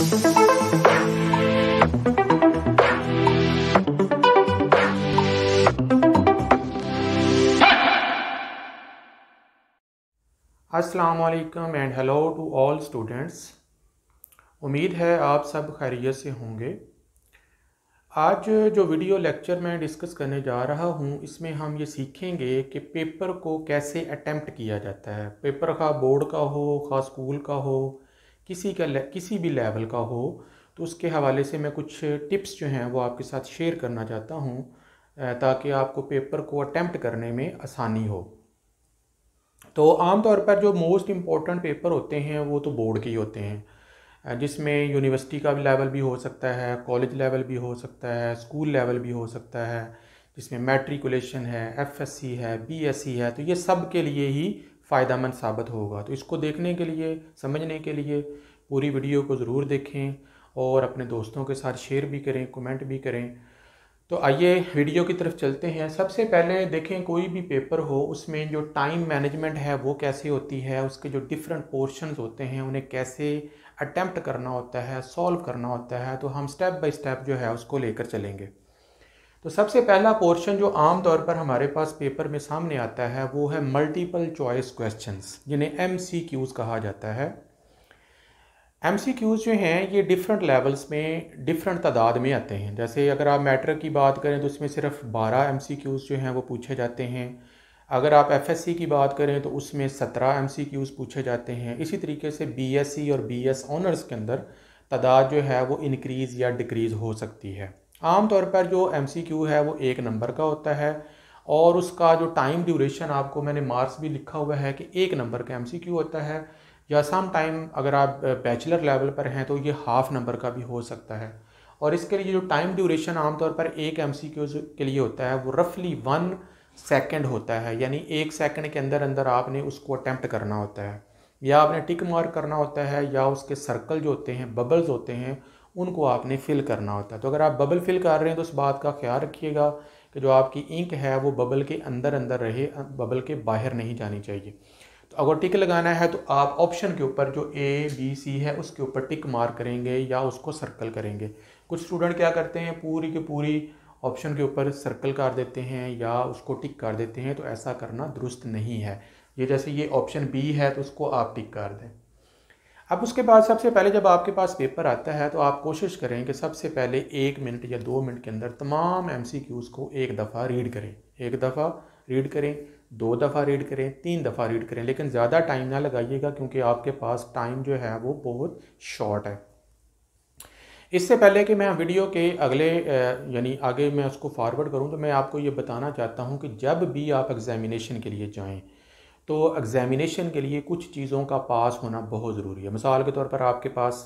अस्सलाम वालेकुम and hello to all students. उम्मीद है आप सब खैरियत से होंगे। आज जो वीडियो लेक्चर मैं डिस्कस करने जा रहा हूँ इसमें हम ये सीखेंगे कि पेपर को कैसे अटेम्प्ट किया जाता है। पेपर खा बोर्ड का हो, खा स्कूल का हो, किसी भी लेवल का हो, तो उसके हवाले से मैं कुछ टिप्स जो हैं वो आपके साथ शेयर करना चाहता हूँ ताकि आपको पेपर को अटेम्प्ट करने में आसानी हो। तो आम तौर पर जो मोस्ट इम्पॉर्टेंट पेपर होते हैं वो तो बोर्ड के ही होते हैं, जिसमें यूनिवर्सिटी का भी लेवल भी हो सकता है, कॉलेज लेवल भी हो सकता है, स्कूल लेवल भी हो सकता है, जिसमें मैट्रिकुलेशन है, एफएससी है, बीएससी है। तो ये सब के लिए ही फ़ायदेमंद साबित होगा। तो इसको देखने के लिए, समझने के लिए पूरी वीडियो को ज़रूर देखें और अपने दोस्तों के साथ शेयर भी करें, कमेंट भी करें। तो आइए वीडियो की तरफ चलते हैं। सबसे पहले देखें, कोई भी पेपर हो उसमें जो टाइम मैनेजमेंट है वो कैसे होती है, उसके जो डिफरेंट पोर्शंस होते हैं उन्हें कैसे अटेम्प्ट करना होता है, सॉल्व करना होता है। तो हम स्टेप बाय स्टेप जो है उसको लेकर चलेंगे। तो सबसे पहला पोर्शन जो आम तौर पर हमारे पास पेपर में सामने आता है वो है मल्टीपल चॉइस क्वेश्चंस, जिन्हें MCQs कहा जाता है। MCQs जो हैं ये डिफरेंट लेवल्स में डिफरेंट तादाद में आते हैं। जैसे अगर आप मैट्रिक की बात करें तो उसमें सिर्फ 12 MCQs जो हैं वो पूछे जाते हैं। अगर आप FSC की बात करें तो उसमें 17 MCQs पूछे जाते हैं। इसी तरीके से BSc और BS ऑनर्स के अंदर तादाद जो है वो इंक्रीज़ या डिक्रीज़ हो सकती है। आम तौर पर जो MCQ है वो 1 नंबर का होता है और उसका जो टाइम ड्यूरेशन, आपको मैंने मार्क्स भी लिखा हुआ है कि 1 नंबर का MCQ होता है, या सम टाइम अगर आप बैचलर लेवल पर हैं तो ये हाफ नंबर का भी हो सकता है। और इसके लिए जो टाइम ड्यूरेशन आमतौर पर एक MCQ के लिए होता है वो रफली 1 सेकंड होता है। यानी 1 सेकंड के अंदर अंदर आपने उसको अटैम्प्ट करना होता है, या आपने टिक मार्क करना होता है, या उसके सर्कल जो होते हैं, बबल्स होते हैं, उनको आपने फिल करना होता है। तो अगर आप बबल फिल कर रहे हैं तो उस बात का ख्याल रखिएगा कि जो आपकी इंक है वो बबल के अंदर अंदर रहे, बबल के बाहर नहीं जानी चाहिए। तो अगर टिक लगाना है तो आप ऑप्शन के ऊपर जो ABC है उसके ऊपर टिक मार्क करेंगे या उसको सर्कल करेंगे। कुछ स्टूडेंट क्या करते हैं, पूरी की पूरी ऑप्शन के ऊपर सर्कल कर देते हैं या उसको टिक कर देते हैं। तो ऐसा करना दुरुस्त नहीं है। ये जैसे ये ऑप्शन B है तो उसको आप टिक कर दें। अब उसके बाद सबसे पहले जब आपके पास पेपर आता है तो आप कोशिश करें कि सबसे पहले 1 मिनट या 2 मिनट के अंदर तमाम MCQs को एक दफ़ा रीड करें। एक दफ़ा रीड करें, 2 दफ़ा रीड करें, 3 दफ़ा रीड करें, लेकिन ज़्यादा टाइम ना लगाइएगा क्योंकि आपके पास टाइम जो है वो बहुत शॉर्ट है। इससे पहले कि मैं वीडियो के अगले यानी आगे मैं उसको फॉरवर्ड करूं तो मैं आपको ये बताना चाहता हूं कि जब भी आप एग्ज़ामिनेशन के लिए जाएं तो एग्ज़ामिनेशन के लिए कुछ चीज़ों का पास होना बहुत ज़रूरी है। मिसाल के तौर पर आपके पास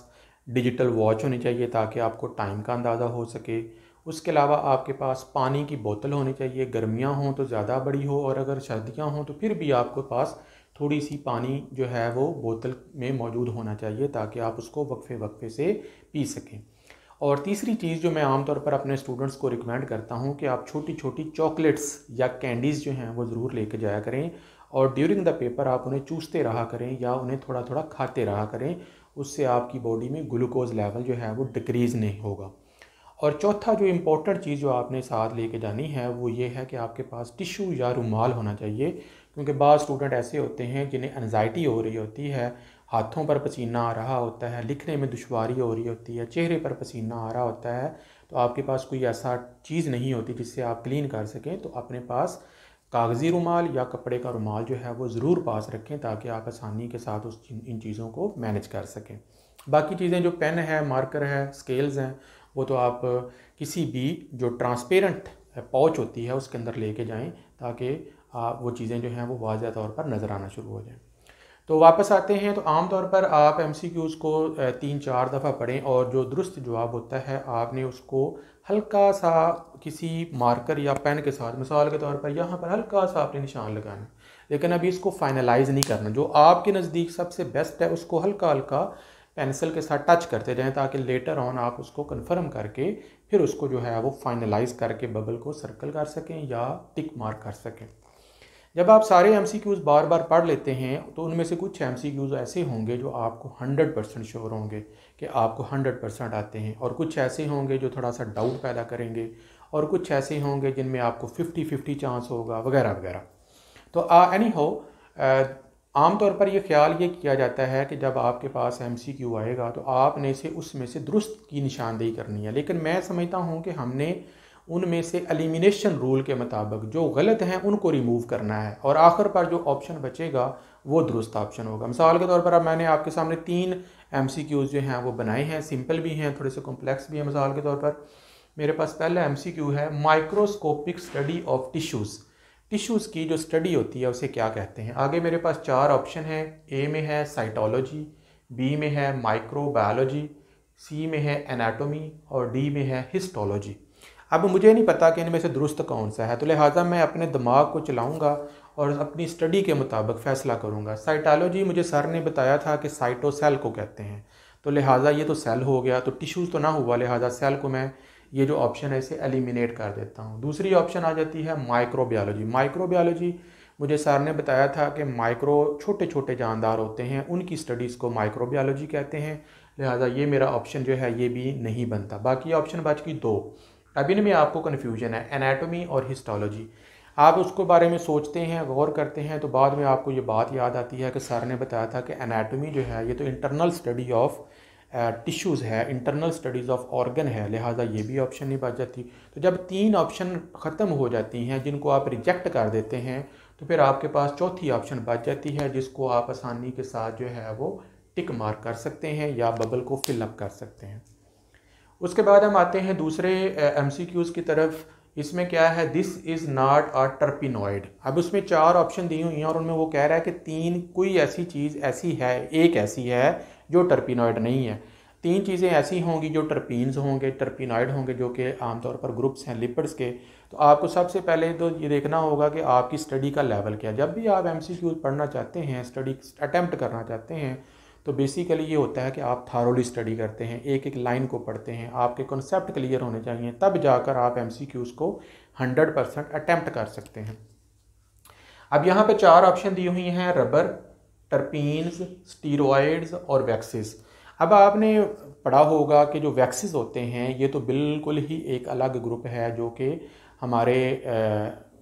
डिजिटल वॉच होनी चाहिए ताकि आपको टाइम का अंदाज़ा हो सके। उसके अलावा आपके पास पानी की बोतल होनी चाहिए, गर्मियाँ हों तो ज़्यादा बड़ी हो और अगर सर्दियाँ हों तो फिर भी आपके पास थोड़ी सी पानी जो है वो बोतल में मौजूद होना चाहिए ताकि आप उसको वक्फे वक्फे से पी सकें। और तीसरी चीज़ जो मैं आमतौर पर अपने स्टूडेंट्स को रिकमेंड करता हूँ कि आप छोटी छोटी चॉकलेट्स या कैंडीज़ जो हैं वो ज़रूर लेके जाया करें और ड्यूरिंग द पेपर आप उन्हें चूसते रहा करें या उन्हें थोड़ा थोड़ा खाते रहा करें। उससे आपकी बॉडी में ग्लूकोज लेवल जो है वो डिक्रीज़ नहीं होगा। और चौथा जो इम्पोर्टेंट चीज़ जो आपने साथ लेके जानी है वो ये है कि आपके पास टिश्यू या रुमाल होना चाहिए, क्योंकि बाद स्टूडेंट ऐसे होते हैं जिन्हें एनजाइटी हो रही होती है, हाथों पर पसीना आ रहा होता है, लिखने में दुश्वारी हो रही होती है, चेहरे पर पसीना आ रहा होता है, तो आपके पास कोई ऐसा चीज़ नहीं होती जिससे आप क्लीन कर सकें। तो अपने पास कागज़ी रुमाल या कपड़े का रुमाल जो है वो ज़रूर पास रखें ताकि आप आसानी के साथ इन चीज़ों को मैनेज कर सकें। बाकी चीज़ें जो पेन है, मार्कर है, स्केल्स हैं, वो तो आप किसी भी जो ट्रांसपेरेंट पाउच होती है उसके अंदर लेके जाएं ताकि वो चीज़ें जो हैं वो वाज़ेह तौर पर नज़र आना शुरू हो जाएं। तो वापस आते हैं। तो आम तौर पर आप MCQs को 3-4 दफ़ा पढ़ें और जो दुरुस्त जवाब होता है आपने उसको हल्का सा किसी मार्कर या पेन के साथ, मिसाल के तौर पर यहाँ पर हल्का सा आपने निशान लगाना है, लेकिन अभी इसको फाइनलाइज़ नहीं करना। जो आपके नज़दीक सबसे बेस्ट है उसको हल्का हल्का पेंसिल के साथ टच करते जाएं ताकि लेटर ऑन आप उसको कंफर्म करके फिर उसको जो है वो फाइनलाइज़ करके बबल को सर्कल कर सकें या टिक मार्क कर सकें। जब आप सारे MCQs बार बार पढ़ लेते हैं तो उनमें से कुछ MCQs ऐसे होंगे जो आपको 100% श्योर होंगे कि आपको 100% आते हैं, और कुछ ऐसे होंगे जो थोड़ा सा डाउट पैदा करेंगे, और कुछ ऐसे होंगे जिनमें आपको 50-50 चांस होगा वगैरह वगैरह। तो एनी हो, आमतौर पर यह ख्याल ये किया जाता है कि जब आपके पास MCQ आएगा तो आपने से उसमें से दुरुस्त की निशानदेही करनी है, लेकिन मैं समझता हूँ कि हमने उनमें से एलिमिनेशन रूल के मुताबिक जो गलत हैं उनको रिमूव करना है, और आखिर पर जो ऑप्शन बचेगा वो दुरुस्त ऑप्शन होगा। मिसाल के तौर पर अब मैंने आपके सामने 3 MCQs जो हैं वो बनाए हैं, सिंपल भी हैं, थोड़े से कॉम्प्लेक्स भी हैं। मिसाल के तौर पर मेरे पास पहला MCQ है, microscopic study of tissues. Tissues की जो स्टडी होती है उसे क्या कहते हैं। आगे मेरे पास 4 ऑप्शन हैं। ए में है साइटोलॉजी, बी में है माइक्रोबायोलॉजी, सी में है एनाटोमी, और डी में है हिस्टोलॉजी। अब मुझे नहीं पता कि इनमें से दुरुस्त कौन सा है, तो लिहाजा मैं अपने दिमाग को चलाऊंगा और अपनी स्टडी के मुताबिक फ़ैसला करूंगा। साइटोलॉजी मुझे सर ने बताया था कि साइटोसेल को कहते हैं, तो लिहाजा ये तो सेल हो गया, तो टिश्यूज़ तो ना हुआ, लिहाजा सेल को मैं ये जो ऑप्शन है इसे एलिमिनेट कर देता हूँ। दूसरी ऑप्शन आ जाती है माइक्रोबायोलॉजी। माइक्रोबायोलॉजी मुझे सर ने बताया था कि माइक्रो छोटे छोटे जानदार होते हैं, उनकी स्टडीज़ को माइक्रोबायोलॉजी कहते हैं, लिहाजा ये मेरा ऑप्शन जो है ये भी नहीं बनता। बाकी ऑप्शन बच गई 2। अब इनमें आपको कन्फ्यूजन है एनाटॉमी और हिस्टोलॉजी। आप उसको बारे में सोचते हैं, गौर करते हैं, तो बाद में आपको ये बात याद आती है कि सर ने बताया था कि एनाटॉमी जो है ये तो इंटरनल स्टडी ऑफ टिश्यूज़ है, इंटरनल स्टडीज़ ऑफ ऑर्गन है, लिहाजा ये भी ऑप्शन नहीं बच जाती। तो जब 3 ऑप्शन ख़त्म हो जाती हैं जिनको आप रिजेक्ट कर देते हैं, तो फिर आपके पास चौथी ऑप्शन बच जाती है जिसको आप आसानी के साथ जो है वो टिक मार्क कर सकते हैं या बबल को फिलअप कर सकते हैं। उसके बाद हम आते हैं दूसरे MCQs की तरफ। इसमें क्या है, this is not a terpenoid. अब उसमें 4 ऑप्शन दी हुई हैं और उनमें वो कह रहा है कि 3 कोई ऐसी चीज़ ऐसी है, एक ऐसी है जो टर्पिनॉइड नहीं है। 3 चीज़ें ऐसी होंगी जो टर्पीन्स होंगे, टर्पिनॉइड होंगे, जो कि आमतौर पर ग्रुप्स हैं लिपिड्स के। तो आपको सबसे पहले तो ये देखना होगा कि आपकी स्टडी का लेवल क्या है। जब भी आप MCQs पढ़ना चाहते हैं, स्टडी अटैम्प्ट करना चाहते हैं, तो बेसिकली ये होता है कि आप थारोली स्टडी करते हैं, एक एक लाइन को पढ़ते हैं, आपके कॉन्सेप्ट क्लियर होने चाहिए, तब जाकर आप MCQs को 100% अटैम्प्ट कर सकते हैं। अब यहाँ पे 4 ऑप्शन दी हुई हैं, रबर, टर्पीन्स, स्टीरॉयड्स और वैक्सेस। अब आपने पढ़ा होगा कि जो वैक्सेस होते हैं ये तो बिल्कुल ही एक अलग ग्रुप है जो कि हमारे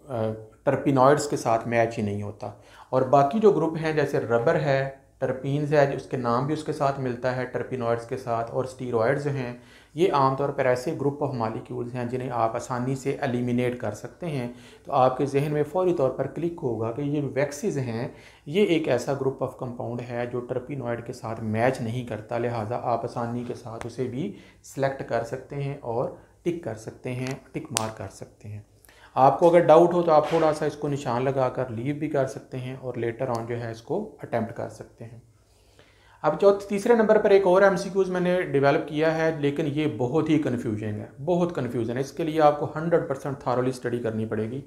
टर्पिनॉइड्स के साथ मैच ही नहीं होता, और बाकी जो ग्रुप हैं जैसे रबर है, टर्पीन्स है, उसके नाम भी उसके साथ मिलता है टर्पिनॉइड्स के साथ, और स्टीरॉयड्स हैं, ये आमतौर पर ऐसे ग्रुप ऑफ मॉलिक्यूल्स हैं जिन्हें आप आसानी से एलिमिनेट कर सकते हैं। तो आपके जहन में फौरी तौर पर क्लिक होगा कि ये वैक्सीज हैं, ये एक ऐसा ग्रुप ऑफ कंपाउंड है जो टर्पिनॉइड के साथ मैच नहीं करता, लिहाजा आप आसानी के साथ उसे भी सिलेक्ट कर सकते हैं और टिक कर सकते हैं, टिक मार्क कर सकते हैं। आपको अगर डाउट हो तो आप थोड़ा सा इसको निशान लगा कर लीव भी कर सकते हैं और लेटर ऑन जो है इसको अटैम्प्ट कर सकते हैं। अब तीसरे नंबर पर एक और MCQs मैंने डेवलप किया है, लेकिन ये बहुत ही कन्फ्यूजन है, बहुत कन्फ्यूजन है। इसके लिए आपको 100% थारोली स्टडी करनी पड़ेगी।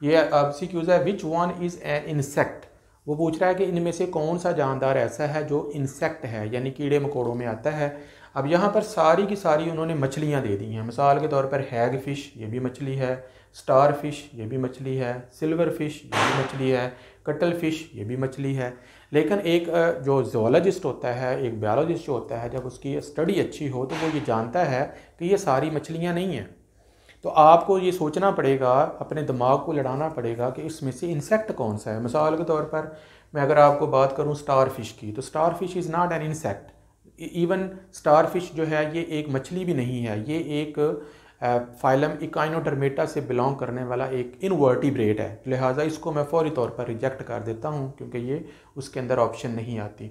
ये MCQs है, which one is an insect. वो पूछ रहा है कि इनमें से कौन सा जानदार ऐसा है जो इंसेक्ट है, यानी कीड़े मकोड़ों में आता है। अब यहाँ पर सारी की सारी उन्होंने मछलियाँ दे दी हैं। मिसाल के तौर पर हैग फ़िश, ये भी मछली है, स्टार फिश, ये भी मछली है, सिल्वर फिश, ये भी मछली है, कटल फिश, ये भी मछली है। लेकिन एक जो जोलॉजिस्ट होता है, एक बायोलॉजिस्ट जो होता है, जब उसकी स्टडी अच्छी हो तो वो ये जानता है कि ये सारी मछलियाँ नहीं हैं। तो आपको ये सोचना पड़ेगा, अपने दिमाग को लड़ाना पड़ेगा कि इसमें से इंसेक्ट कौन सा है। मिसाल के तौर पर मैं अगर आपको बात करूँ स्टार फिश की, तो star fish is not an insect. Even star fish जो है ये एक मछली भी नहीं है, ये एक फाइलम इकाइनोडर्मेटा से बिलोंग करने वाला एक इनवर्टिब्रेट है, लिहाजा इसको मैं फौरी तौर पर रिजेक्ट कर देता हूँ क्योंकि ये उसके अंदर ऑप्शन नहीं आती।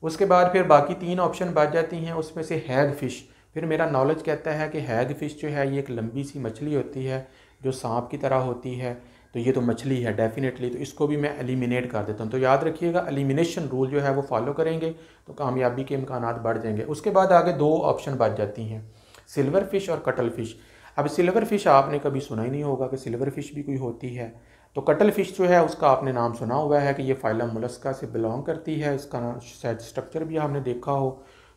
उसके बाद फिर बाकी 3 ऑप्शन बच जाती हैं, उसमें से हैग फ़िश। फिर मेरा नॉलेज कहता है कि हैग फ़िश जो है ये एक लंबी सी मछली होती है जो सांप की तरह होती है, तो ये तो मछली है डेफिनेटली, तो इसको भी मैं एलिमिनेट कर देता हूँ। तो याद रखिएगा एलिमिनेशन रूल जो है वो फॉलो करेंगे तो कामयाबी के इम्कानात बढ़ जाएंगे। उसके बाद आगे 2 ऑप्शन बच जाती हैं, सिल्वर फिश और कटल फिश। अब सिल्वर फिश आपने कभी सुना ही नहीं होगा कि सिल्वर फिश भी कोई होती है। तो कटल फिश जो है उसका आपने नाम सुना हुआ है कि ये फाइलम मोलस्का से बिलोंग करती है, इसका शायद स्ट्रक्चर भी आपने देखा हो।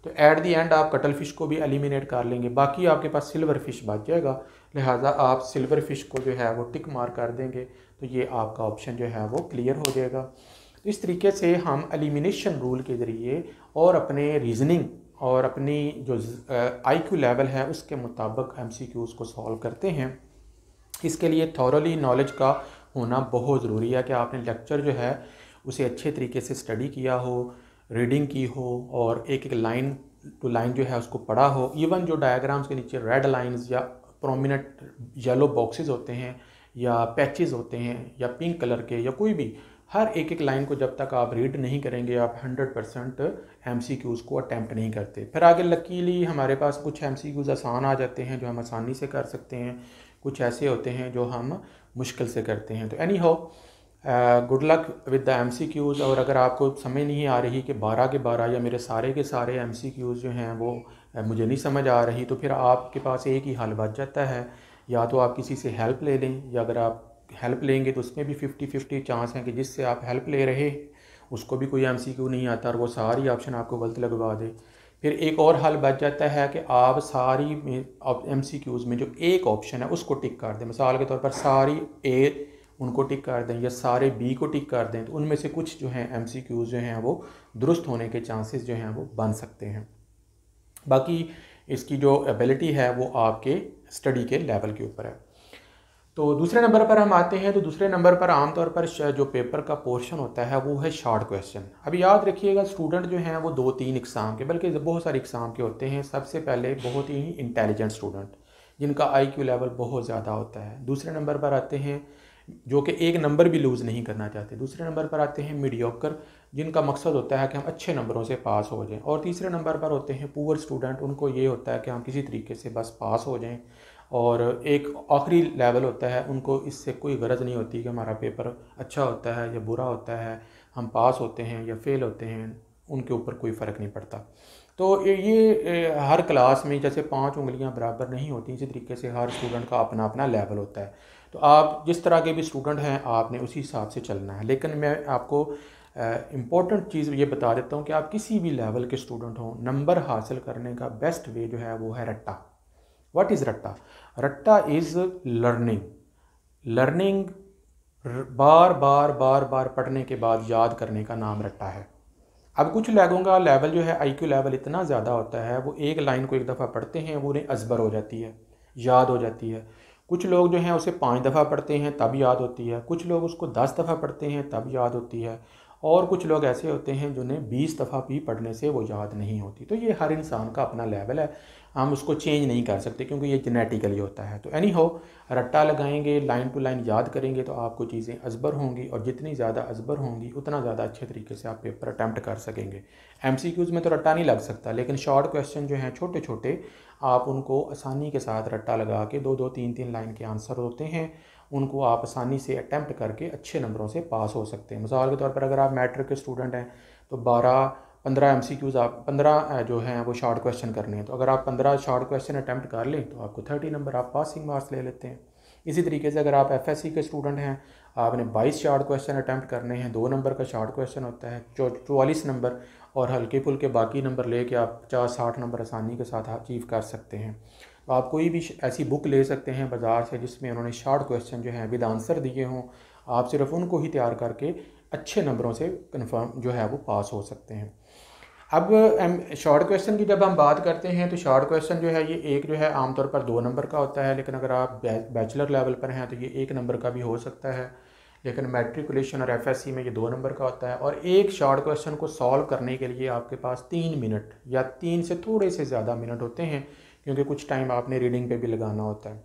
तो तो एट दी एंड आप कटल फिश को भी एलिमिनेट कर लेंगे, बाकी आपके पास सिल्वर फिश बच जाएगा। लिहाजा आप सिल्वर फिश को जो है वो टिक मार कर देंगे, तो ये आपका ऑप्शन जो है वो क्लियर हो जाएगा। तो इस तरीके से हम एलिमिनेशन रूल के ज़रिए और अपने रीजनिंग और अपनी जो IQ लेवल है उसके मुताबिक MCQs को सॉल्व करते हैं। इसके लिए थॉरली नॉलेज का होना बहुत ज़रूरी है कि आपने लेक्चर जो है उसे अच्छे तरीके से स्टडी किया हो, रीडिंग की हो और एक एक लाइन टू लाइन जो है उसको पढ़ा हो। इवन जो डायग्राम्स के नीचे रेड लाइंस या प्रोमिनेंट येलो बॉक्सेस होते हैं या पैचेस होते हैं या पिंक कलर के या कोई भी, हर एक एक लाइन को जब तक आप रीड नहीं करेंगे आप 100% MCQs को अटैम्प्ट नहीं करते। फिर आगे लकीली हमारे पास कुछ MCQs आसान आ जाते हैं जो हम आसानी से कर सकते हैं, कुछ ऐसे होते हैं जो हम मुश्किल से करते हैं। तो any how good luck with the MCQs। और अगर आपको समझ नहीं आ रही कि 12 के 12 या मेरे सारे के सारे MCQs जो हैं वो मुझे नहीं समझ आ रही, तो फिर आपके पास एक ही हल बच जाता है, या तो आप किसी से हेल्प ले लें, या अगर आप हेल्प लेंगे तो उसमें भी 50-50 चांस हैं कि जिससे आप हेल्प ले रहे उसको भी कोई MCQ नहीं आता और वो सारी ऑप्शन आपको गलत लगवा दे। फिर एक और हल बच जाता है कि आप सारी MCQs में जो एक ऑप्शन है उसको टिक कर दें। मिसाल के तौर पर सारी A उनको टिक कर दें या सारे B को टिक कर दें, तो उनमें से कुछ जो हैं MCQs जो हैं वो दुरुस्त होने के चांसेस जो हैं वो बन सकते हैं। बाकी इसकी जो एबिलिटी है वो आपके स्टडी के लेवल के ऊपर है। तो दूसरे नंबर पर हम आते हैं। तो दूसरे नंबर पर आमतौर पर जो पेपर का पोर्शन होता है वो है शॉर्ट क्वेश्चन। अभी याद रखिएगा स्टूडेंट जो हैं वो 2-3 एग्ज़ाम के, बल्कि बहुत सारे एग्ज़ाम के होते हैं। सबसे पहले बहुत ही इंटेलिजेंट स्टूडेंट जिनका IQ लेवल बहुत ज़्यादा होता है। दूसरे नंबर पर आते हैं जो कि एक नंबर भी लूज़ नहीं करना चाहते। दूसरे नंबर पर आते हैं मीडियोकर, जिनका मकसद होता है कि हम अच्छे नंबरों से पास हो जाएं। और तीसरे नंबर पर होते हैं पुअर स्टूडेंट, उनको ये होता है कि हम किसी तरीके से बस पास हो जाएं। और एक आखिरी लेवल होता है, उनको इससे कोई गरज नहीं होती कि हमारा पेपर अच्छा होता है या बुरा होता है, हम पास होते हैं या फेल होते हैं, उनके ऊपर कोई फ़र्क नहीं पड़ता। तो ये हर क्लास में जैसे 5 उंगलियां बराबर नहीं होती, इसी तरीके से हर स्टूडेंट का अपना अपना लेवल होता है। तो आप जिस तरह के भी स्टूडेंट हैं आपने उसी हिसाब से चलना है। लेकिन मैं आपको इम्पॉर्टेंट चीज़ ये बता देता हूँ कि आप किसी भी लेवल के स्टूडेंट हों, नंबर हासिल करने का बेस्ट वे जो है वो है रट्टा। व्हाट इज़ रट्टा? रट्टा इज़ लर्निंग। लर्निंग बार बार बार बार पढ़ने के बाद याद करने का नाम रट्टा है। अब कुछ लोगों का लेवल जो है IQ लेवल इतना ज़्यादा होता है, वो एक लाइन को एक दफ़ा पढ़ते हैं वो उन्हें अजबर हो जाती है, याद हो जाती है। कुछ लोग जो हैं उसे 5 दफ़ा पढ़ते हैं तब याद होती है, कुछ लोग उसको 10 दफ़ा पढ़ते हैं तब याद होती है, और कुछ लोग ऐसे होते हैं जिन्हें 20 दफ़ा भी पढ़ने से वो याद नहीं होती। तो ये हर इंसान का अपना लेवल है, हम उसको चेंज नहीं कर सकते क्योंकि ये जेनेटिकली होता है। तो एनी हो, रट्टा लगाएंगे, लाइन टू लाइन याद करेंगे तो आपको चीज़ें अजबर होंगी, और जितनी ज़्यादा अजबर होंगी उतना ज़्यादा अच्छे तरीके से आप पेपर अटैम्प्ट कर सकेंगे। MCQs में तो रट्टा नहीं लग सकता, लेकिन शॉर्ट क्वेश्चन जो हैं छोटे छोटे, आप उनको आसानी के साथ रट्टा लगा के 2-2 3-3 लाइन के आंसर होते हैं, उनको आप आसानी से अटैम्प्ट करके अच्छे नंबरों से पास हो सकते हैं। मिसाल के तौर पर अगर आप मैट्रिक के स्टूडेंट हैं तो 12-15 MCQs आप 15 जो हैं वो शॉर्ट क्वेश्चन करने हैं, तो अगर आप 15 शॉर्ट क्वेश्चन अटैम्प्ट कर लें तो आपको 30 नंबर, आप पासिंग मार्क्स ले लेते हैं। इसी तरीके से अगर आप FSC के स्टूडेंट हैं, आपने 22 शॉर्ट क्वेश्चन अटैम्प्ट करने हैं, 2 नंबर का शॉर्ट क्वेश्चन होता है, 44 नंबर, और हल्के फुल्के बाकी नंबर लेके आप 50-60 नंबर आसानी के साथ अचीव कर सकते हैं। तो आप कोई भी ऐसी बुक ले सकते हैं बाज़ार से जिसमें उन्होंने शॉर्ट क्वेश्चन जो हैं विद आंसर दिए हों, आप सिर्फ उनको ही तैयार करके अच्छे नंबरों से कन्फर्म जो है वो पास हो सकते हैं। अब शॉर्ट क्वेश्चन की जब हम बात करते हैं तो शॉर्ट क्वेश्चन जो है ये एक जो है आमतौर पर 2 नंबर का होता है, लेकिन अगर आप बैचलर लेवल पर हैं तो ये 1 नंबर का भी हो सकता है, लेकिन मैट्रिकुलेशन और FSC में ये 2 नंबर का होता है। और एक शॉर्ट क्वेश्चन को सॉल्व करने के लिए आपके पास 3 मिनट या 3 से थोड़े से ज़्यादा मिनट होते हैं, क्योंकि कुछ टाइम आपने रीडिंग पे भी लगाना होता है।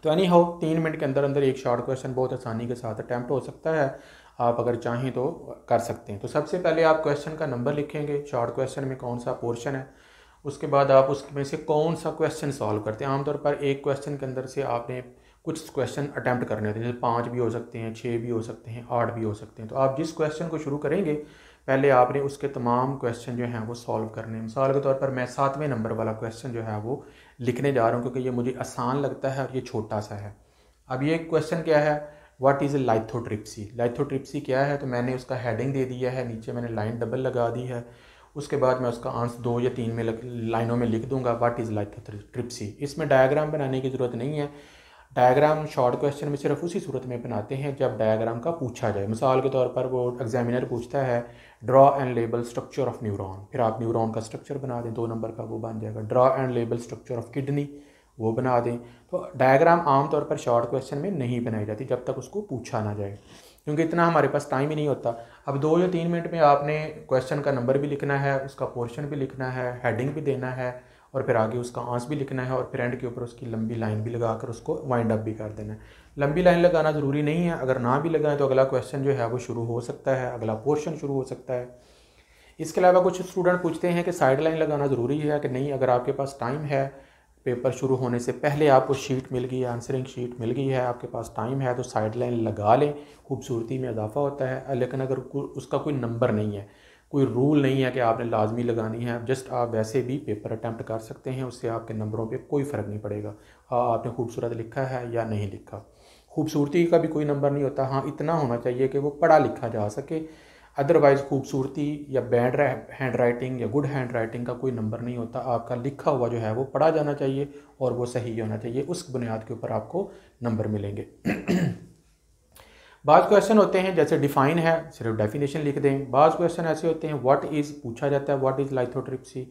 तो एनी हाउ 3 मिनट के अंदर अंदर एक शॉर्ट क्वेश्चन बहुत आसानी के साथ अटैम्प्ट हो सकता है, आप अगर चाहें तो कर सकते हैं। तो सबसे पहले आप क्वेश्चन का नंबर लिखेंगे, शॉर्ट क्वेश्चन में कौन सा पोर्शन है, उसके बाद आप उसमें से कौन सा क्वेश्चन सॉल्व करते हैं। आमतौर पर एक क्वेश्चन के अंदर से आपने कुछ क्वेश्चन अटैम्प्ट करने होते हैं, जैसे 5 भी हो सकते हैं, 6 भी हो सकते हैं, 8 भी हो सकते हैं। तो आप जिस क्वेश्चन को शुरू करेंगे पहले आपने उसके तमाम क्वेश्चन जो हैं वो सॉल्व करने हैं। मिसाल के तौर पर मैं 7वें नंबर वाला क्वेश्चन जो है वो लिखने जा रहा हूँ, क्योंकि ये मुझे आसान लगता है और ये छोटा सा है। अब ये क्वेश्चन क्या है, व्हाट इज़ लाइथोट्रिप्सी। लाइथोट्रिप्सी क्या है, तो मैंने उसका हेडिंग दे दिया है, नीचे मैंने लाइन डबल लगा दी है, उसके बाद मैं उसका आंसर 2 या 3 में लाइनों में लिख दूंगा व्हाट इज़ लिथोट्रिप्सी। इसमें डायग्राम बनाने की ज़रूरत नहीं है। डायग्राम शॉर्ट क्वेश्चन में सिर्फ उसी सूरत में बनाते हैं जब डायग्राम का पूछा जाए। मिसाल के तौर पर वो एग्जामिनर पूछता है draw and label structure of neuron, फिर आप न्यूरॉन का स्ट्रक्चर बना दें, 2 नंबर का वो बन जाएगा। Draw and label structure of kidney, वो बना दें। तो डायग्राम आमतौर पर शॉर्ट क्वेश्चन में नहीं बनाई जाती जब तक उसको पूछा ना जाए, क्योंकि इतना हमारे पास टाइम ही नहीं होता। अब 2 या 3 मिनट में आपने क्वेश्चन का नंबर भी लिखना है, उसका पोर्शन भी लिखना है, हेडिंग भी देना है, और फिर आगे उसका आंसर भी लिखना है, और फिर एंड के ऊपर उसकी लंबी लाइन भी लगाकर उसको वाइंड अप भी कर देना है। लंबी लाइन लगाना ज़रूरी नहीं है, अगर ना भी लगाएं तो अगला क्वेश्चन जो है वो शुरू हो सकता है, अगला पोर्शन शुरू हो सकता है। इसके अलावा कुछ स्टूडेंट पूछते हैं कि साइड लाइन लगाना ज़रूरी है कि नहीं। अगर आपके पास टाइम है, पेपर शुरू होने से पहले आपको शीट मिल गई है, आंसरिंग शीट मिल गई है, आपके पास टाइम है, तो साइड लाइन लगा लें, खूबसूरती में इजाफा होता है। लेकिन अगर उसका कोई नंबर नहीं है, कोई रूल नहीं है कि आपने लाजमी लगानी है, जस्ट आप वैसे भी पेपर अटैम्प्ट कर सकते हैं, उससे आपके नंबरों पे कोई फ़र्क नहीं पड़ेगा। हाँ, आपने खूबसूरत लिखा है या नहीं लिखा, खूबसूरती का भी कोई नंबर नहीं होता। हाँ, इतना होना चाहिए कि वो पढ़ा लिखा जा सके। अदरवाइज़ खूबसूरती या बैड हैंड राइटिंग या गुड हैंड राइटिंग का कोई नंबर नहीं होता। आपका लिखा हुआ जो है वो पढ़ा जाना चाहिए और वो सही होना चाहिए, उस बुनियाद के ऊपर आपको नंबर मिलेंगे। बाज़ क्वेश्चन होते हैं जैसे डिफ़ाइन है, सिर्फ डेफिनेशन लिख दें। बाज़ क्वेश्चन ऐसे होते हैं व्हाट इज़ पूछा जाता है, व्हाट इज़ लिथोट्रिप्सी।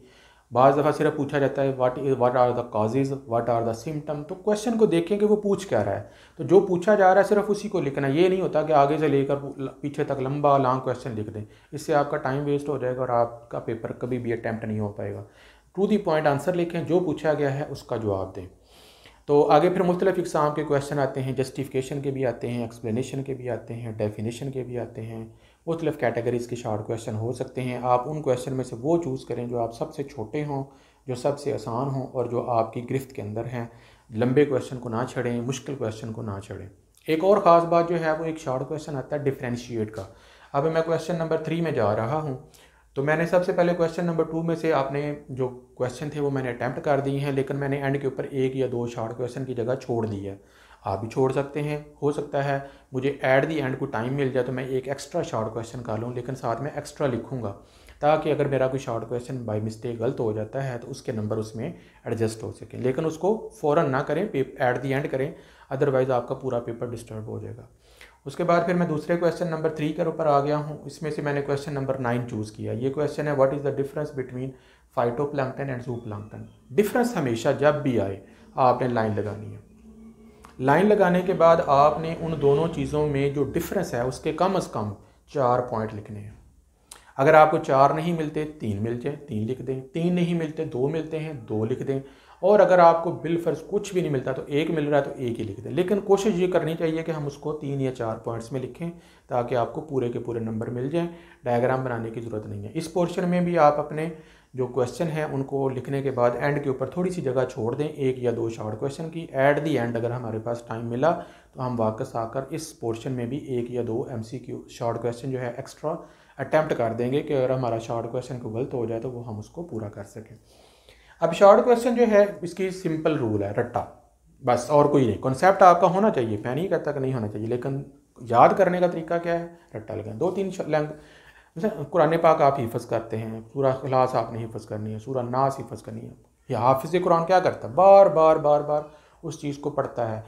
बाज़ दफ़ा सिर्फ पूछा जाता है what are the causes, what are the symptom. तो क्वेश्चन को देखें कि वो पूछ क्या रहा है, तो जो पूछा जा रहा है सिर्फ उसी को लिखना। ये नहीं होता कि आगे से लेकर पीछे तक लंबा लॉन्ग क्वेश्चन लिख दें, इससे आपका टाइम वेस्ट हो जाएगा और आपका पेपर कभी भी अटैम्प्ट नहीं हो पाएगा। टू दी पॉइंट आंसर लिखें, जो पूछा गया है उसका जवाब दें। तो आगे फिर मुख्तलिफ इक़साम के क्वेश्चन आते हैं, जस्टिफिकेशन के भी आते हैं, एक्सप्लेनेशन के भी आते हैं, डेफिनेशन के भी आते हैं। मुख्तलिफ कैटेगरीज़ के शॉर्ट क्वेश्चन हो सकते हैं। आप उन क्वेश्चन में से वो चूज़ करें जो आप सबसे छोटे हों, जो सबसे आसान हों और जो आपकी गिरफ्त के अंदर हैं। लंबे क्वेश्चन को ना छेड़ें, मुश्किल क्वेश्चन को ना छेड़ें। एक और ख़ास बात जो है वो एक शॉर्ट क्वेश्चन आता है डिफ्रेंशिएट का। अब मैं क्वेश्चन नंबर 3 में जा रहा हूँ, तो मैंने सबसे पहले क्वेश्चन नंबर 2 में से आपने जो क्वेश्चन थे वो मैंने अटैम्प्ट कर दिए हैं, लेकिन मैंने एंड के ऊपर 1 या 2 शॉर्ट क्वेश्चन की जगह छोड़ दी है। आप भी छोड़ सकते हैं। हो सकता है मुझे एट दी एंड को टाइम मिल जाए तो मैं एक एक्स्ट्रा शॉर्ट क्वेश्चन कर लूँ, लेकिन साथ में एक्स्ट्रा लिखूँगा, ताकि अगर मेरा कोई शॉर्ट क्वेश्चन बाय मिस्टेक गलत हो जाता है तो उसके नंबर उसमें एडजस्ट हो सकें। लेकिन उसको फ़ौरन ना करें, एट दी एंड करें, अदरवाइज़ आपका पूरा पेपर डिस्टर्ब हो जाएगा। उसके बाद फिर मैं दूसरे क्वेश्चन नंबर 3 के ऊपर आ गया हूँ। इसमें से मैंने क्वेश्चन नंबर 9 चूज़ किया। ये क्वेश्चन है what is the difference between phytoplankton and जूप्लैंक्टन। Difference हमेशा जब भी आए आपने लाइन लगानी है। लाइन लगाने के बाद आपने उन दोनों चीज़ों में जो डिफरेंस है उसके कम से कम 4 पॉइंट लिखने हैं। अगर आपको 4 नहीं मिलते, 3 मिल जाए 3 लिख दें, 3 नहीं मिलते 2 मिलते हैं 2 लिख दें, और अगर आपको बिलफर्ज कुछ भी नहीं मिलता तो 1 मिल रहा है तो 1 ही लिख दें। लेकिन कोशिश ये करनी चाहिए कि हम उसको 3 या 4 पॉइंट्स में लिखें, ताकि आपको पूरे के पूरे नंबर मिल जाएं। डायग्राम बनाने की ज़रूरत नहीं है। इस पोर्शन में भी आप अपने जो क्वेश्चन हैं उनको लिखने के बाद एंड के ऊपर थोड़ी सी जगह छोड़ दें, 1 या 2 शॉर्ट क्वेश्चन की। एट दी एंड अगर हमारे पास टाइम मिला तो हम वापस आकर इस पोर्शन में भी 1 या 2 MCQ शॉर्ट क्वेश्चन जो है एक्स्ट्रा अटैम्प्ट कर देंगे कि अगर हमारा शॉर्ट क्वेश्चन को गलत हो जाए तो वो हम उसको पूरा कर सकें। अब शॉर्ट क्वेश्चन जो है इसकी सिंपल रूल है रट्टा, बस और कोई नहीं। कॉन्सेप्ट आपका होना चाहिए, मैं नहीं कहता कि नहीं होना चाहिए, लेकिन याद करने का तरीका क्या है, रट्टा लगाएं। 2-3 जैसे कुरान पाक आप हिफ़्ज़ करते हैं, सूरह इखलास आपने हिफ़्ज़ करनी है, सूरह नास हिफ़्ज़ करनी है। या हाफिज़ कुरान क्या करता है, बार बार बार बार उस चीज़ को पढ़ता है।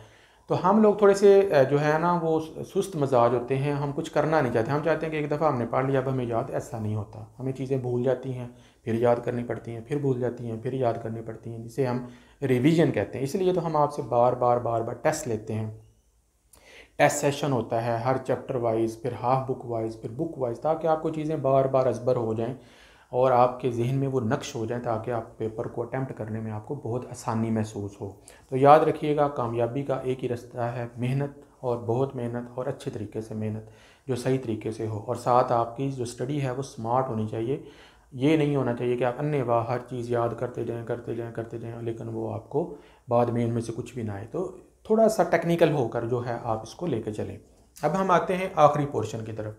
तो हम लोग थोड़े से जो है ना वो सुस्त मजाज होते हैं, हम कुछ करना नहीं चाहते। हम चाहते हैं कि एक दफ़ा हमने पढ़ लिया अब हमें याद। ऐसा नहीं होता, हमें चीज़ें भूल जाती हैं, फिर याद करनी पड़ती हैं, फिर भूल जाती हैं, फिर याद करनी पड़ती हैं, जिसे हम रिवीजन कहते हैं। इसलिए तो हम आपसे बार बार बार बार टेस्ट लेते हैं। टेस्ट सेशन होता है हर चैप्टर वाइज, फिर हाफ बुक वाइज, फिर बुक वाइज, ताकि आपको चीज़ें बार बार असबर हो जाएं और आपके जहन में वो नक्श हो जाए, ताकि आप पेपर को अटैम्प्ट करने में आपको बहुत आसानी महसूस हो। तो याद रखिएगा, कामयाबी का एक ही रास्ता है, मेहनत, और बहुत मेहनत और अच्छे तरीके से मेहनत जो सही तरीके से हो। और साथ आपकी जो स्टडी है वो स्मार्ट होनी चाहिए। ये नहीं होना चाहिए कि आप अन्नेवाह हर चीज़ याद करते जाएँ, लेकिन वो आपको बाद में इनमें से कुछ भी ना आए। तो थोड़ा सा टेक्निकल होकर जो है आप इसको लेकर चलें। अब हम आते हैं आखिरी पोर्शन की तरफ।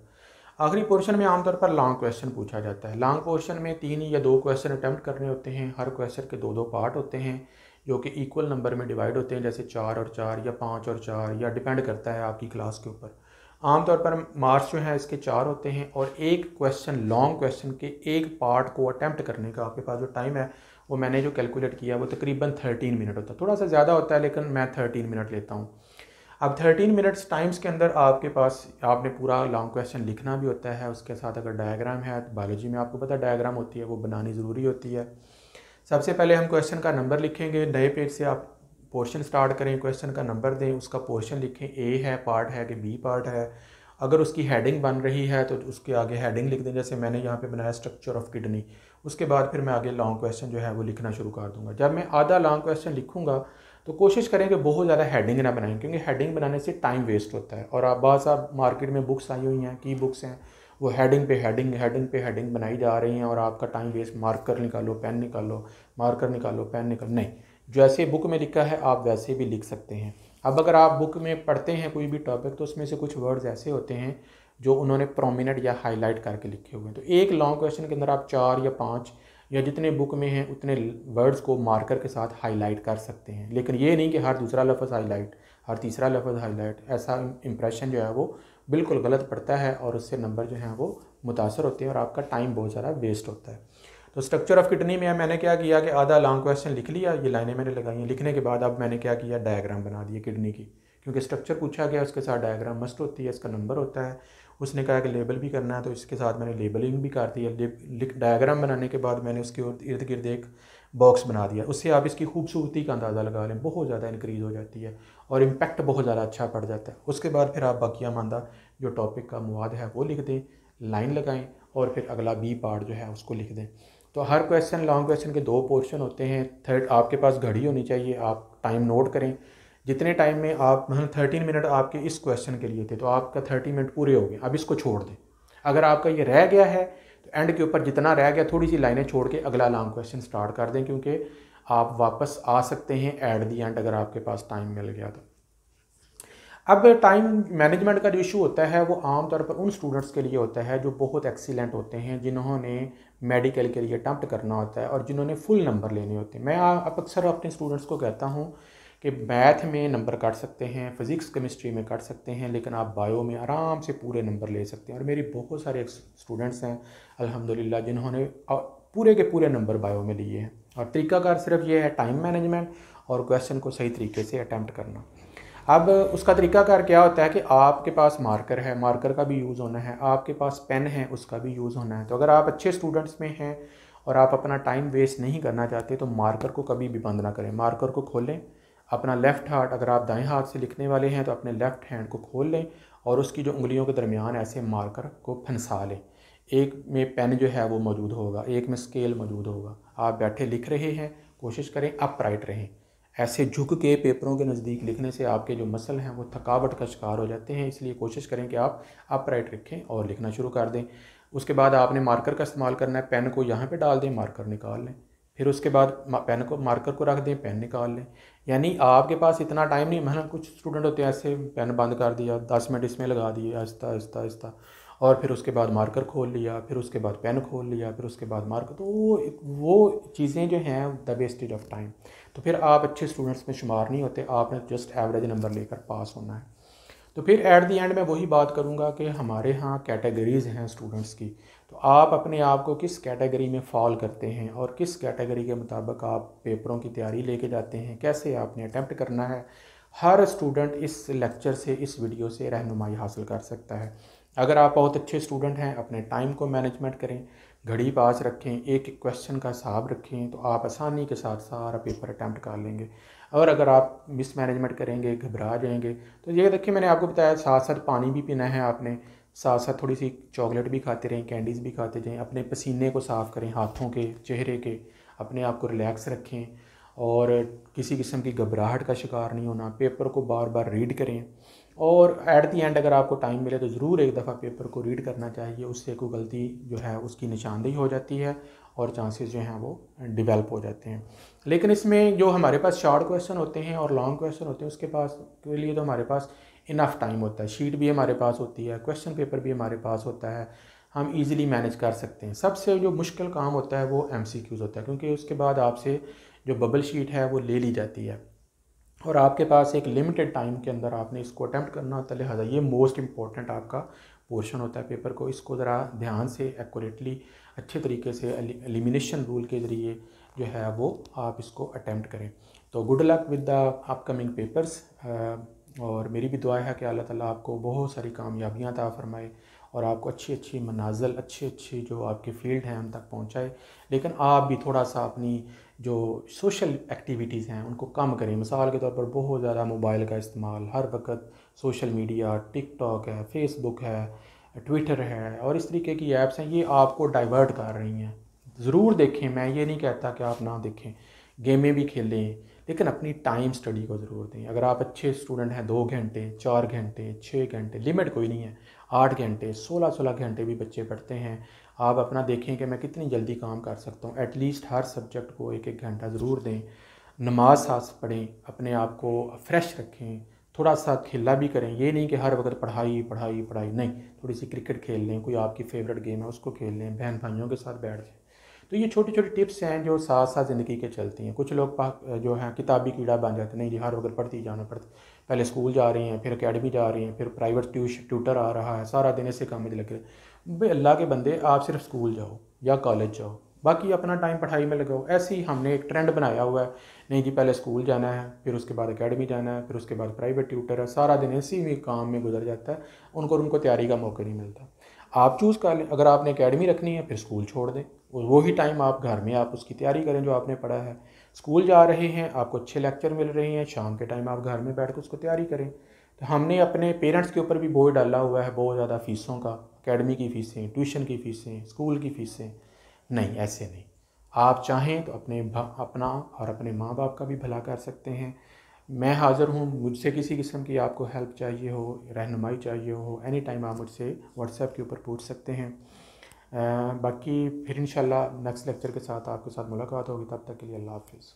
आखिरी पोर्शन में आमतौर पर लॉन्ग क्वेश्चन पूछा जाता है। लॉन्ग पोर्शन में 3 या 2 क्वेश्चन अटैम्प्ट करने होते हैं। हर क्वेश्चन के 2-2 पार्ट होते हैं जो कि इक्वल नंबर में डिवाइड होते हैं, जैसे 4 और 4 या 5 और 4, या डिपेंड करता है आपकी क्लास के ऊपर। आमतौर पर मार्क्स जो हैं इसके 4 होते हैं और एक क्वेश्चन लॉन्ग क्वेश्चन के एक पार्ट को अटैम्प्ट करने का आपके पास जो टाइम है वो मैंने जो कैलकुलेट किया वो तकरीबन 13 मिनट होता है। थोड़ा सा ज़्यादा होता है लेकिन मैं 13 मिनट लेता हूँ। अब 13 मिनट्स टाइम्स के अंदर आपके पास आपने पूरा लॉन्ग क्वेश्चन लिखना भी होता है, उसके साथ अगर डायग्राम है, बायोलॉजी में आपको पता डायग्राम होती है वो बनानी ज़रूरी होती है। सबसे पहले हम क्वेश्चन का नंबर लिखेंगे, नए पेज से आप पोर्शन स्टार्ट करें, क्वेश्चन का नंबर दें, उसका पोर्शन लिखें, ए है पार्ट है कि बी पार्ट है। अगर उसकी हेडिंग बन रही है तो उसके आगे हेडिंग लिख दें, जैसे मैंने यहाँ पे बनाया स्ट्रक्चर ऑफ किडनी। उसके बाद फिर मैं आगे लॉन्ग क्वेश्चन जो है वो लिखना शुरू कर दूँगा। जब मैं आधा लॉन्ग क्वेश्चन लिखूँगा तो कोशिश करें कि बहुत ज़्यादा हेडिंग ना बनाएं, क्योंकि हेडिंग बनाने से टाइम वेस्ट होता है। और आप बहुत सा मार्केट में बुक्स आई हुई हैं, की बुक्स हैं, वो हेडिंग पे हेडिंग हेडिंग पे हेडिंग बनाई जा रही हैं और आपका टाइम वेस्ट। मार्कर निकालो, पेन निकालो, मार्कर निकालो, पेन निकालो, नहीं, जैसे बुक में लिखा है आप वैसे भी लिख सकते हैं। अब अगर आप बुक में पढ़ते हैं कोई भी टॉपिक तो उसमें से कुछ वर्ड्स ऐसे होते हैं जो उन्होंने प्रोमिनेंट या हाईलाइट करके लिखे हुए हैं। तो एक लॉन्ग क्वेश्चन के अंदर आप 4 या 5 या जितने बुक में हैं उतने वर्ड्स को मार्कर के साथ हाईलाइट कर सकते हैं, लेकिन ये नहीं कि हर दूसरा लफ्ज़ हाईलाइट, हर तीसरा लफ्ज़ हाईलाइट। ऐसा इंप्रेशन जो है वो बिल्कुल गलत पड़ता है और उससे नंबर जो हैं वो मुतासर होते हैं और आपका टाइम बहुत ज़्यादा वेस्ट होता है। तो स्ट्रक्चर ऑफ किडनी में मैंने क्या किया कि आधा लॉन्ग क्वेश्चन लिख लिया, ये लाइनें मैंने लगाई हैं। लिखने के बाद अब मैंने क्या किया, डायग्राम बना दिए किडनी की, क्योंकि स्ट्रक्चर पूछा गया उसके साथ डायग्राम मस्ट होती है, इसका नंबर होता है। उसने कहा कि लेबल भी करना है तो इसके साथ मैंने लेबलिंग भी कर दी है। डायग्राम बनाने के बाद मैंने उसके इर्द गिर्द एक बॉक्स बना दिया। उससे आप इसकी खूबसूरती का अंदाज़ा लगा लें, बहुत ज़्यादा इंक्रीज़ हो जाती है और इम्पैक्ट बहुत ज़्यादा अच्छा पड़ जाता है। उसके बाद फिर आप बाकिया मानदा जो टॉपिक का मवाद है वो लिख दें, लाइन लगाएं और फिर अगला बी पार्ट जो है उसको लिख दें। तो हर क्वेश्चन लॉन्ग क्वेश्चन के 2 पोर्शन होते हैं। थर्ड आपके पास घड़ी होनी चाहिए, आप टाइम नोट करें जितने टाइम में आप 13 मिनट आपके इस क्वेश्चन के लिए थे तो आपका 30 मिनट पूरे हो गए। अब इसको छोड़ दें। अगर आपका ये रह गया है तो एंड के ऊपर जितना रह गया थोड़ी सी लाइनें छोड़ के अगला लॉन्ग क्वेश्चन स्टार्ट कर दें, क्योंकि आप वापस आ सकते हैं एट दी एंड अगर आपके पास टाइम मिल गया तो। अब टाइम मैनेजमेंट का जो इशू होता है वो आम तौर पर उन स्टूडेंट्स के लिए होता है जो बहुत एक्सीलेंट होते हैं, जिन्होंने मेडिकल के लिए अटेम्प्ट करना होता है और जिन्होंने फुल नंबर लेने होते हैं। मैं अक्सर अपने स्टूडेंट्स को कहता हूँ कि मैथ में नंबर काट सकते हैं, फिज़िक्स केमिस्ट्री में काट सकते हैं, लेकिन आप बायो में आराम से पूरे नंबर ले सकते हैं। और मेरी बहुत सारे स्टूडेंट्स हैं अल्हम्दुलिल्लाह जिन्होंने पूरे के पूरे नंबर बायो में लिए हैं। और तरीकाकार सिर्फ ये है टाइम मैनेजमेंट और क्वेश्चन को सही तरीके से अटैम्प्ट करना। अब उसका तरीकाकार क्या होता है कि आपके पास मार्कर है, मार्कर का भी यूज़ होना है, आपके पास पेन है उसका भी यूज़ होना है। तो अगर आप अच्छे स्टूडेंट्स में हैं और आप अपना टाइम वेस्ट नहीं करना चाहते तो मार्कर को कभी भी बंद ना करें। मार्कर को खोलें, अपना लेफ़्ट हाथ, अगर आप दाएं हाथ से लिखने वाले हैं तो अपने लेफ़्ट हैंड को खोल लें और उसकी जो उंगलियों के दरमियान ऐसे मार्कर को फंसा लें। एक में पेन जो है वो मौजूद होगा, एक में स्केल मौजूद होगा। आप बैठे लिख रहे हैं, कोशिश करें अपराइट रहें। ऐसे झुक के पेपरों के नज़दीक लिखने से आपके जो मसल हैं वो थकावट का शिकार हो जाते हैं, इसलिए कोशिश करें कि आप अपराइट रखें और लिखना शुरू कर दें। उसके बाद आपने मार्कर का इस्तेमाल करना है, पेन को यहाँ पे डाल दें, मार्कर निकाल लें, फिर उसके बाद पेन को मार्कर को रख दें, पेन निकाल लें। यानी आपके पास इतना टाइम नहीं, मतलब कुछ स्टूडेंट होते हैं ऐसे पेन बंद कर दिया, 10 मिनट इसमें लगा दिए आहिस्ता आहिस्ता आहिस्ता, और फिर उसके बाद मार्कर खोल लिया, फिर उसके बाद पेन खोल लिया, फिर उसके बाद मार्कर। तो वो चीज़ें जो हैं द वेस्टेज ऑफ टाइम। तो फिर आप अच्छे स्टूडेंट्स में शुमार नहीं होते, आपने जस्ट एवरेज नंबर लेकर पास होना है। तो फिर एट दी एंड मैं वही बात करूँगा कि हमारे यहाँ कैटेगरीज़ हैं स्टूडेंट्स की, तो आप अपने आप को किस कैटेगरी में फॉल करते हैं और किस कैटेगरी के मुताबिक आप पेपरों की तैयारी लेके जाते हैं, कैसे आपने अटैम्प्ट करना है। हर स्टूडेंट इस लेक्चर से, इस वीडियो से रहनुमाई हासिल कर सकता है। अगर आप बहुत अच्छे स्टूडेंट हैं, अपने टाइम को मैनेजमेंट करें, घड़ी पास रखें, एक एक क्वेश्चन का हिसाब रखें, तो आप आसानी के साथ सारा पेपर अटैम्प्ट कर लेंगे। और अगर आप मिस मैनेजमेंट करेंगे, घबरा जाएंगे, तो ये देखिए मैंने आपको बताया साथ साथ पानी भी पीना है आपने, साथ साथ थोड़ी सी चॉकलेट भी खाते रहें, कैंडीज़ भी खाते जाएँ, अपने पसीने को साफ़ करें, हाथों के, चेहरे के, अपने आप को रिलैक्स रखें और किसी किस्म की घबराहट का शिकार नहीं होना। पेपर को बार बार रीड करें और एट दी एंड अगर आपको टाइम मिले तो ज़रूर एक दफ़ा पेपर को रीड करना चाहिए। उससे कोई गलती जो है उसकी निशानदेही हो जाती है और चांसेस जो हैं वो डेवलप हो जाते हैं। लेकिन इसमें जो हमारे पास शॉर्ट क्वेश्चन होते हैं और लॉन्ग क्वेश्चन होते हैं उसके पास के लिए तो हमारे पास इनफ टाइम होता है, शीट भी हमारे पास होती है, क्वेश्चन पेपर भी हमारे पास होता है, हम इजीली मैनेज कर सकते हैं। सबसे जो मुश्किल काम होता है वो MCQs होता है, क्योंकि उसके बाद आपसे जो बबल शीट है वो ले ली जाती है और आपके पास एक लिमिटेड टाइम के अंदर आपने इसको अटैम्प्ट करना होता है, लिहाजा ये मोस्ट इंपॉर्टेंट आपका पोर्शन होता है पेपर को। इसको ज़रा ध्यान से एक्यूरेटली अच्छे तरीके से एलिमिनेशन रूल के ज़रिए जो है वो आप इसको अटैम्प्ट करें। तो good luck with the upcoming papers, और मेरी भी दुआ है कि अल्लाह ताला आपको बहुत सारी कामयाबियाँ अता फ़रमाए और आपको अच्छी अच्छी मनाज़िल, अच्छी अच्छी जो आपके फील्ड हैं उन तक पहुँचाए। लेकिन आप भी थोड़ा सा अपनी जो सोशल एक्टिविटीज़ हैं उनको कम करें। मिसाल के तौर पर बहुत ज़्यादा मोबाइल का इस्तेमाल, हर वक्त सोशल मीडिया, टिकटॉक है, फेसबुक है, ट्विटर है और इस तरीके की ऐप्स हैं, ये आपको डाइवर्ट कर रही हैं। ज़रूर देखें, मैं ये नहीं कहता कि आप ना देखें, गेमें भी खेलें, लेकिन अपनी टाइम स्टडी को ज़रूर दें। अगर आप अच्छे स्टूडेंट हैं 2 घंटे, 4 घंटे, 6 घंटे, लिमिट कोई नहीं है, 8 घंटे, 16-16 घंटे भी बच्चे पढ़ते हैं। आप अपना देखें कि मैं कितनी जल्दी काम कर सकता हूँ। एटलीस्ट हर सब्जेक्ट को 1-1 घंटा ज़रूर दें। नमाज साथ पढ़ें, अपने आप को फ्रेश रखें, थोड़ा सा खेला भी करें। ये नहीं कि हर वक्त पढ़ाई पढ़ाई पढ़ाई, नहीं, थोड़ी सी क्रिकेट खेल लें, कोई आपकी फेवरेट गेम है उसको खेल लें, बहन भाइयों के साथ बैठ जाएँ। तो ये छोटी छोटी टिप्स हैं जो साथ साथ ज़िंदगी के चलती हैं। कुछ लोग जो हैं किताबी कीड़ा बन जाते हैं, नहीं जी हर वक्त पढ़ती जाना पड़ता, पहले स्कूल जा रही हैं, फिर एकेडमी जा रही हैं, फिर प्राइवेट ट्यूटर आ रहा है, सारा दिन ऐसे काम में लगे। भाई अल्लाह के बंदे, आप सिर्फ स्कूल जाओ या कॉलेज जाओ, बाकी अपना टाइम पढ़ाई में लगाओ। ऐसे ही हमने एक ट्रेंड बनाया हुआ है, नहीं जी पहले स्कूल जाना है, फिर उसके बाद एकेडमी जाना है, फिर उसके बाद प्राइवेट ट्यूटर है, सारा दिन इसी में काम में गुजर जाता है, उनको तैयारी का मौका नहीं मिलता। आप चूज़ कर लें, अगर आपने एकेडमी रखनी है फिर स्कूल छोड़ दें, और वही टाइम आप घर में आप उसकी तैयारी करें जो आपने पढ़ा है। स्कूल जा रहे हैं, आपको अच्छे लेक्चर मिल रहे हैं, शाम के टाइम आप घर में बैठ कर उसको तैयारी करें। तो हमने अपने पेरेंट्स के ऊपर भी बोझ डाला हुआ है बहुत ज़्यादा फ़ीसों का, एकेडमी की फ़ीसें, ट्यूशन की फ़ीसें, स्कूल की फ़ीसें। नहीं, ऐसे नहीं। आप चाहें तो अपना और अपने माँ बाप का भी भला कर सकते हैं। मैं हाज़िर हूँ, मुझसे किसी किस्म की आपको हेल्प चाहिए हो, रहनुमाई चाहिए हो, एनी टाइम आप मुझसे व्हाट्सएप के ऊपर पूछ सकते हैं। बाकी फिर इंशाल्लाह नेक्स्ट लेक्चर के साथ आपके साथ मुलाकात होगी, तब तक के लिए अल्लाह हाफ़िज़।